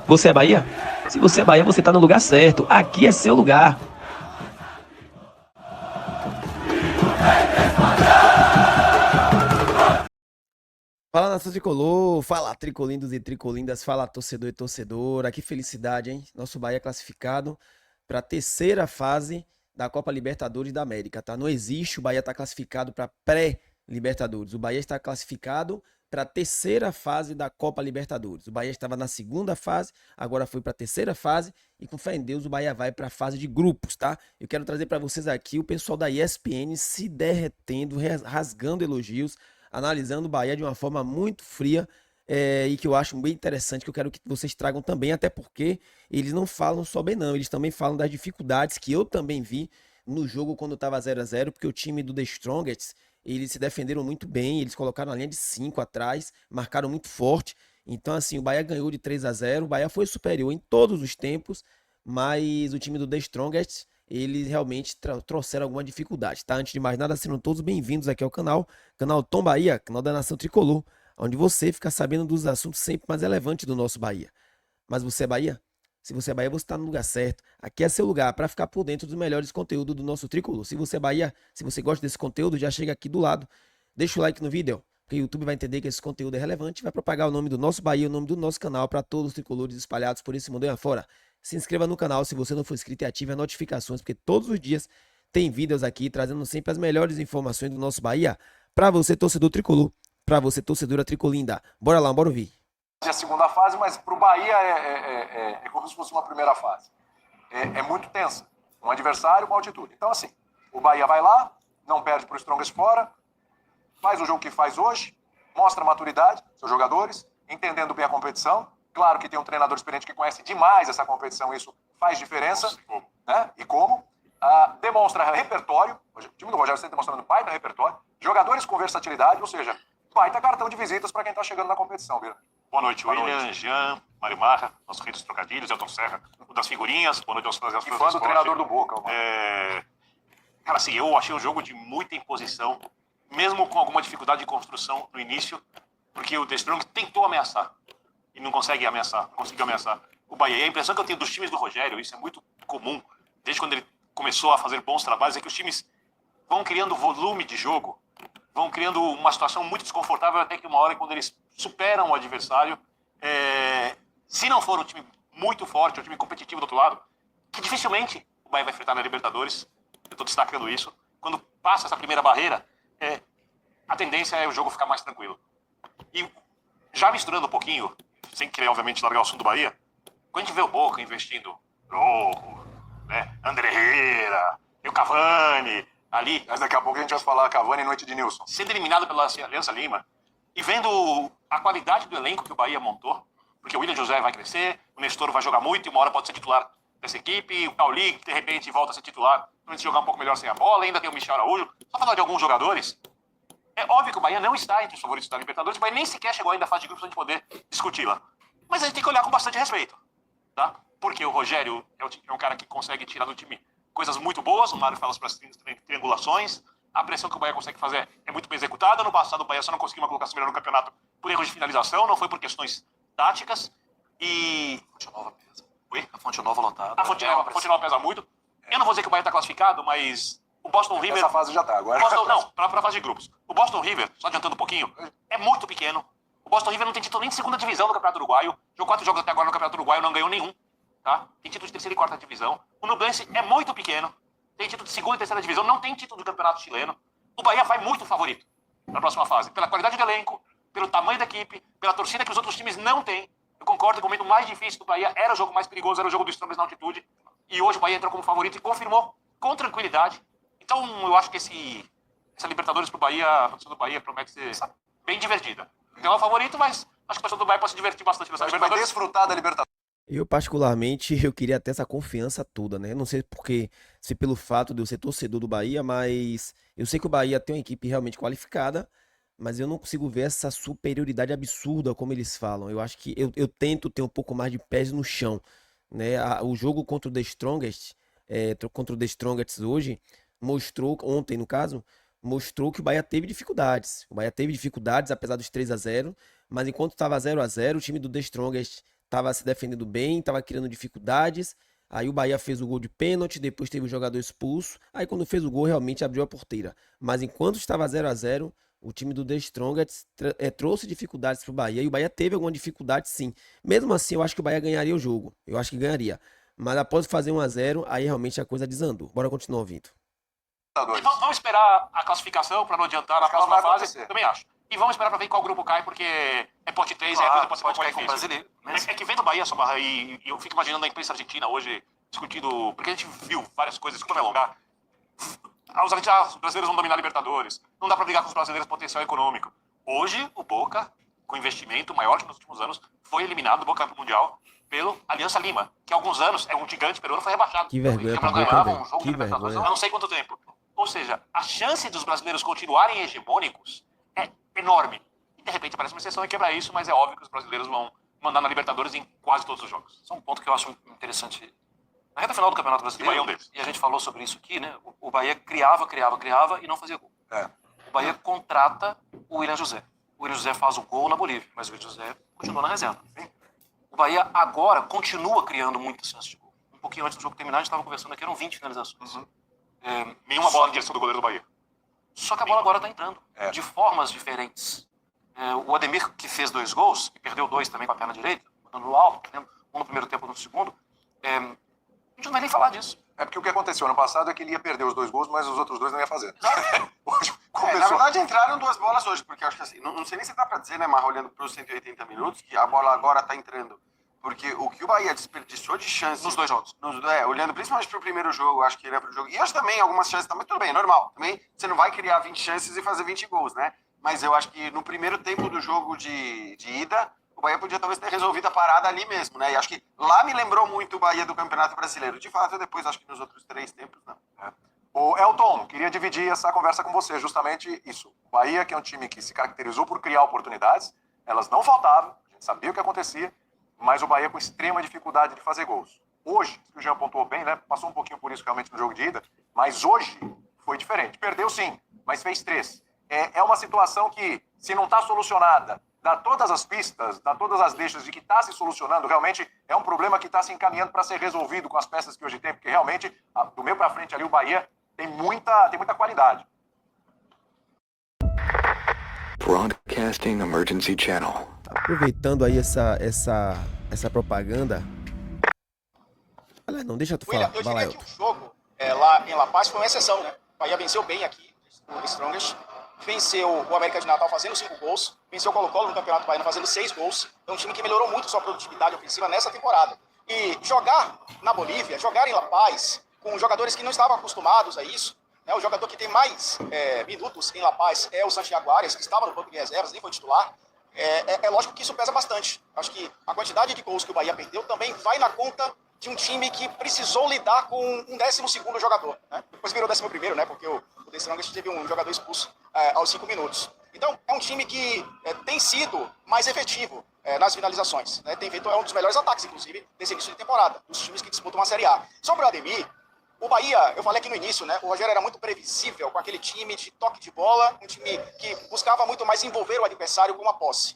Você é Bahia? Se você é Bahia, você tá no lugar certo. Aqui é seu lugar. Fala, nação tricolor, fala tricolindos e tricolindas, fala torcedor e torcedora, que felicidade, hein? Nosso Bahia classificado para a terceira fase da Copa Libertadores da América, tá? Não existe, o Bahia está classificado para pré-Libertadores, o Bahia está classificado para a terceira fase da Copa Libertadores. O Bahia estava na segunda fase, agora foi para a terceira fase e com fé em Deus o Bahia vai para a fase de grupos, tá? Eu quero trazer para vocês aqui o pessoal da ESPN se derretendo, rasgando elogios, analisando o Bahia de uma forma muito fria e que eu acho bem interessante, que eu quero que vocês tragam também, até porque eles não falam só bem não, eles também falam das dificuldades que eu também vi no jogo quando estava 0-0, porque o time do The Strongest, eles se defenderam muito bem, eles colocaram a linha de 5 atrás, marcaram muito forte, então assim, o Bahia ganhou de 3-0, o Bahia foi superior em todos os tempos, mas o time do The Strongest, eles realmente trouxeram alguma dificuldade, tá? Antes de mais nada, sejam todos bem-vindos aqui ao canal Tom Bahia, canal da Nação Tricolor, onde você fica sabendo dos assuntos sempre mais relevantes do nosso Bahia. Mas você é Bahia? Se você é Bahia, você está no lugar certo. Aqui é seu lugar para ficar por dentro dos melhores conteúdos do nosso Tricolor. Se você é Bahia, se você gosta desse conteúdo, já chega aqui do lado, deixa o like no vídeo, porque o YouTube vai entender que esse conteúdo é relevante e vai propagar o nome do nosso Bahia, o nome do nosso canal para todos os tricolores espalhados por esse mundo afora. Se inscreva no canal se você não for inscrito e ative as notificações, porque todos os dias tem vídeos aqui trazendo sempre as melhores informações do nosso Bahia para você, torcedor tricolor, para você, torcedora tricolinda. Bora lá, bora ouvir. A segunda fase, mas para o Bahia é como se fosse uma primeira fase. É muito tensa. Um adversário, uma altitude. Então, assim, o Bahia vai lá, não perde para o Strongest fora, faz o jogo que faz hoje, mostra maturidade, seus jogadores, entendendo bem a competição. Claro que tem um treinador experiente que conhece demais essa competição, isso faz diferença. Né? E como? Demonstra repertório, o time do Rogério está demonstrando baita repertório, jogadores com versatilidade, ou seja, baita cartão de visitas para quem está chegando na competição, Bira. Boa noite, William, Jean, Mário Marra, nosso rei dos trocadilhos, Elton Serra, o das figurinhas. Boa noite aos fãs e às fãs do esporte. Treinador do Boca. Cara, assim, eu achei um jogo de muita imposição, mesmo com alguma dificuldade de construção no início, porque o The Strong tentou ameaçar e não consegue ameaçar, não conseguiu ameaçar o Bahia. E a impressão que eu tenho dos times do Rogério, isso é muito comum, desde quando ele começou a fazer bons trabalhos, é que os times vão criando volume de jogo, vão criando uma situação muito desconfortável até que uma hora, quando eles superam o adversário, se não for um time muito forte, um time competitivo do outro lado, que dificilmente o Bahia vai enfrentar na Libertadores, eu estou destacando isso, quando passa essa primeira barreira, a tendência é o jogo ficar mais tranquilo. E já misturando um pouquinho, sem querer obviamente largar o assunto do Bahia, quando a gente vê o Boca investindo Rojo, né, André Herrera, e o Cavani, ali... Mas daqui a pouco a gente vai falar Cavani e noite de Nilson. Sendo eliminado pela Aliança Lima, e vendo a qualidade do elenco que o Bahia montou, porque o William José vai crescer, o Nestor vai jogar muito e uma hora pode ser titular dessa equipe, o Cauli, que de repente volta a ser titular, antes de jogar um pouco melhor sem a bola, ainda tem o Michel Araújo, só falar de alguns jogadores. É óbvio que o Bahia não está entre os favoritos da Libertadores, o Bahia nem sequer chegou ainda à fase de grupos para a gente poder discuti-la. Mas a gente tem que olhar com bastante respeito, tá? Porque o Rogério é um cara que consegue tirar do time coisas muito boas, o Mário fala sobre as triangulações, a pressão que o Bahia consegue fazer é muito bem executada. No passado, o Bahia só não conseguiu uma colocação melhor no campeonato por erros de finalização, não foi por questões táticas. E... Fonte Nova pesa. Oi? A Fonte Nova lotada. A Fonte Nova pesa muito. Eu não vou dizer que o Bahia está classificado, mas o Boston River... Essa fase já está agora. Não, para a fase de grupos. O Boston River, só adiantando um pouquinho, é muito pequeno. O Boston River não tem título nem de segunda divisão no Campeonato Uruguaio. Jogou 4 jogos até agora no Campeonato Uruguaio, não ganhou nenhum. Tá? Tem título de terceira e quarta divisão. O Nublense é muito pequeno. Tem título de segunda e terceira divisão, não tem título do Campeonato Chileno. O Bahia vai muito favorito na próxima fase. Pela qualidade do elenco, pelo tamanho da equipe, pela torcida que os outros times não têm. Eu concordo que o momento mais difícil do Bahia era o jogo mais perigoso, era o jogo do Strongest na altitude. E hoje o Bahia entrou como favorito e confirmou com tranquilidade. Então eu acho que essa Libertadores pro Bahia, a produção do Bahia promete ser bem divertida. Não é o favorito, mas acho que o pessoal do Bahia pode se divertir bastante nessa Libertadores. Vai desfrutar da Libertadores. Eu, particularmente, eu queria ter essa confiança toda, né? Não sei porque, se pelo fato de eu ser torcedor do Bahia, mas eu sei que o Bahia tem uma equipe realmente qualificada, mas eu não consigo ver essa superioridade absurda como eles falam. Eu acho que eu tento ter um pouco mais de pés no chão, né? O jogo contra o The Strongest, contra o The Strongest hoje, mostrou, ontem no caso, mostrou que o Bahia teve dificuldades. O Bahia teve dificuldades, apesar dos 3-0, mas enquanto estava 0-0, o time do The Strongest tava se defendendo bem, tava criando dificuldades. Aí o Bahia fez o gol de pênalti, depois teve o jogador expulso. Aí quando fez o gol, realmente abriu a porteira. Mas enquanto estava 0-0, o time do The Strongest trouxe dificuldades pro Bahia. E o Bahia teve alguma dificuldade, sim. Mesmo assim, eu acho que o Bahia ganharia o jogo. Eu acho que ganharia. Mas após fazer 1-0, aí realmente a coisa desandou. Bora continuar ouvindo. E vamos esperar a classificação para não adiantar na próxima fase. acontecer. Também acho. E vamos esperar para ver qual grupo cai, porque é pote 3, Claro, é coisa pode cair com o difícil. brasileiro. É que vendo o Bahia, Sobarra, e eu fico imaginando a imprensa argentina hoje discutindo, porque a gente viu várias coisas, desculpa me alongar. Os brasileiros vão dominar a Libertadores. Não dá para brigar com os brasileiros potencial econômico. Hoje, o Boca, com investimento maior que nos últimos anos, foi eliminado do Boca Campeão Mundial pelo Aliança Lima, que há alguns anos é um gigante peruano, foi rebaixado. Que vergonha pro Não Boca, ganhava velho. um jogo Que de Libertadores vergonha. há não sei quanto tempo. Ou seja, a chance dos brasileiros continuarem hegemônicos é enorme. E de repente parece uma exceção e quebrar isso, mas é óbvio que os brasileiros vão mandar na Libertadores em quase todos os jogos. Só um ponto que eu acho interessante. Na reta final do Campeonato Brasileiro, Bahia é um deles. e a gente falou sobre isso aqui, né? O Bahia criava e não fazia gol. É. O Bahia contrata o William José. O William José faz o gol na Bolívia, mas o William José continua na reserva. O Bahia agora continua criando muitas chances de gol. Um pouquinho antes do jogo terminar, a gente estava conversando aqui, eram 20 finalizações. Nenhuma bola na direção do goleiro do Bahia. Só que a bola agora está entrando, É. de formas diferentes. O Ademir, que fez 2 gols, e perdeu 2 também com a perna direita, botando no alto, perdendo um no primeiro tempo e um no segundo, a gente não vai nem falar disso. É porque o que aconteceu ano passado é que ele ia perder os 2 gols, mas os outros 2 não ia fazer. Hoje Na começou. verdade, entraram 2 bolas hoje, porque eu acho que assim, não sei nem se dá pra dizer, né, Marra, olhando pros 180 minutos, que a bola agora tá entrando. Porque o que o Bahia desperdiçou de chances... Nos 2 jogos. Olhando principalmente pro primeiro jogo, acho que ele é pro jogo. E hoje também, algumas chances, mas tudo bem, normal. Também você não vai criar 20 chances e fazer 20 gols, né? Mas eu acho que no primeiro tempo do jogo de ida, o Bahia podia talvez ter resolvido a parada ali mesmo, né? E acho que lá me lembrou muito o Bahia do Campeonato Brasileiro. De fato, depois acho que nos outros 3 tempos, não. O Elton, queria dividir essa conversa com você, justamente isso. O Bahia, que é um time que se caracterizou por criar oportunidades, elas não faltavam, a gente sabia o que acontecia, mas o Bahia com extrema dificuldade de fazer gols. Hoje, que o Jean pontuou bem, né? Passou um pouquinho por isso realmente no jogo de ida, mas hoje foi diferente. Perdeu sim, mas fez 3. É uma situação que, se não está solucionada, dá todas as pistas, dá todas as deixas de que está se solucionando, realmente é um problema que está se encaminhando para ser resolvido com as peças que hoje tem, porque realmente, do meio para frente ali, o Bahia tem muita qualidade. Broadcasting Emergency Channel. Aproveitando aí essa propaganda. Olha, não, deixa tu falar. William, eu Vai lá, diria que Elton. o jogo lá em La Paz foi uma exceção, né? O Bahia venceu bem aqui, o Strongest. Venceu o América de Natal fazendo 5 gols. Venceu o Colo-Colo no Campeonato Baiano fazendo 6 gols. É um time que melhorou muito sua produtividade ofensiva nessa temporada. E jogar na Bolívia, jogar em La Paz, com jogadores que não estavam acostumados a isso, né? O jogador que tem mais minutos em La Paz é o Santiago Arias, que estava no banco de reservas, nem foi titular. É lógico que isso pesa bastante. Acho que a quantidade de gols que o Bahia perdeu também vai na conta de um time que precisou lidar com um 12º jogador, né? Depois virou 11º, né? Porque o The Strongest teve um jogador expulso aos 5 minutos. Então, é um time que tem sido mais efetivo nas finalizações, né? Tem feito um dos melhores ataques, inclusive, desse início de temporada, dos times que disputam a Série A. Sobre o Ademir, o Bahia, eu falei aqui no início, né? O Rogério era muito previsível com aquele time de toque de bola, um time que buscava muito mais envolver o adversário com uma posse.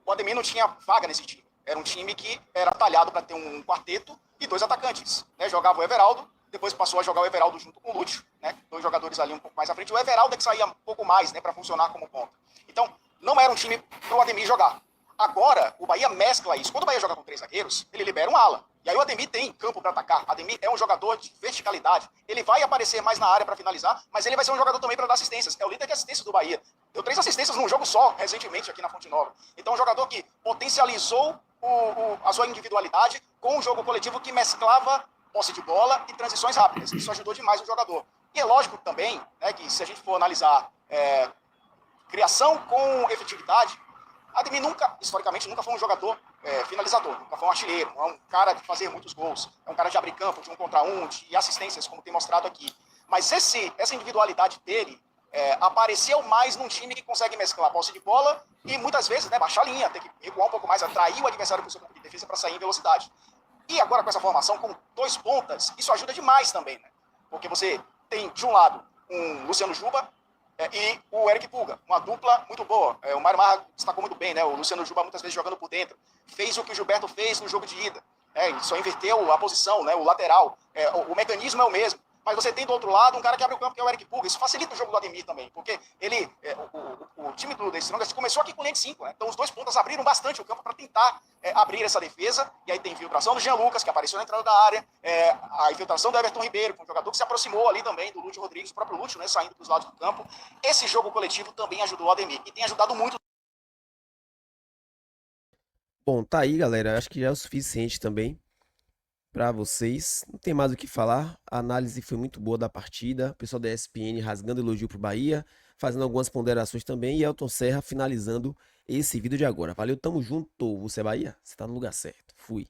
O Ademir não tinha vaga nesse time. Era um time que era talhado para ter um quarteto e 2 atacantes, né? Jogava o Everaldo, depois passou a jogar o Everaldo junto com o Lúcio, né? 2 jogadores ali um pouco mais à frente. O Everaldo é que saía um pouco mais, né, para funcionar como ponta. Então, não era um time para o Ademir jogar. Agora, o Bahia mescla isso. Quando o Bahia joga com 3 zagueiros, ele libera um ala. E aí o Ademir tem campo para atacar. O Ademir é um jogador de verticalidade. Ele vai aparecer mais na área para finalizar, mas ele vai ser um jogador também para dar assistências. É o líder de assistências do Bahia. Deu 3 assistências num jogo só, recentemente, aqui na Fonte Nova. Então, um jogador que potencializou a sua individualidade com um jogo coletivo que mesclava posse de bola e transições rápidas. Isso ajudou demais o jogador. E é lógico também, né, que se a gente for analisar criação com efetividade, Ademir historicamente, nunca foi um jogador finalizador, nunca foi um artilheiro, não é um cara de fazer muitos gols, é um cara de abrir campo, de 1 contra 1, de assistências, como tem mostrado aqui. Mas essa individualidade dele apareceu mais num time que consegue mesclar a posse de bola e muitas vezes, né, baixar a linha, ter que recuar um pouco mais, atrair o adversário para o seu campo de defesa para sair em velocidade. E agora com essa formação, com 2 pontas, isso ajuda demais também, né? Porque você tem, de um lado, um Luciano Juba e o Eric Pulga, uma dupla muito boa. O Mário Marra destacou muito bem, né? O Luciano Juba muitas vezes jogando por dentro. fez o que o Gilberto fez no jogo de ida. Ele só inverteu a posição, né, o lateral. O mecanismo é o mesmo. Mas você tem do outro lado um cara que abre o campo, que é o Eric Pulga. Isso facilita o jogo do Ademir também, porque ele, o time do The Strongest começou aqui com linha de 5, né? Então os dois pontas abriram bastante o campo para tentar abrir essa defesa. E aí tem infiltração do Jean Lucas, que apareceu na entrada da área, a infiltração do Everton Ribeiro, que é um jogador que se aproximou ali também do Lúcio Rodrigues, o próprio Lúcio, né, saindo dos lados do campo. Esse jogo coletivo também ajudou o Ademir e tem ajudado muito. Bom, tá aí, galera. Acho que já é o suficiente também para vocês. Não tem mais o que falar. A análise foi muito boa da partida. O pessoal da ESPN rasgando elogio pro Bahia, fazendo algumas ponderações também. E Elton Serra finalizando esse vídeo de agora. Valeu, tamo junto. Você é Bahia? Você tá no lugar certo. Fui.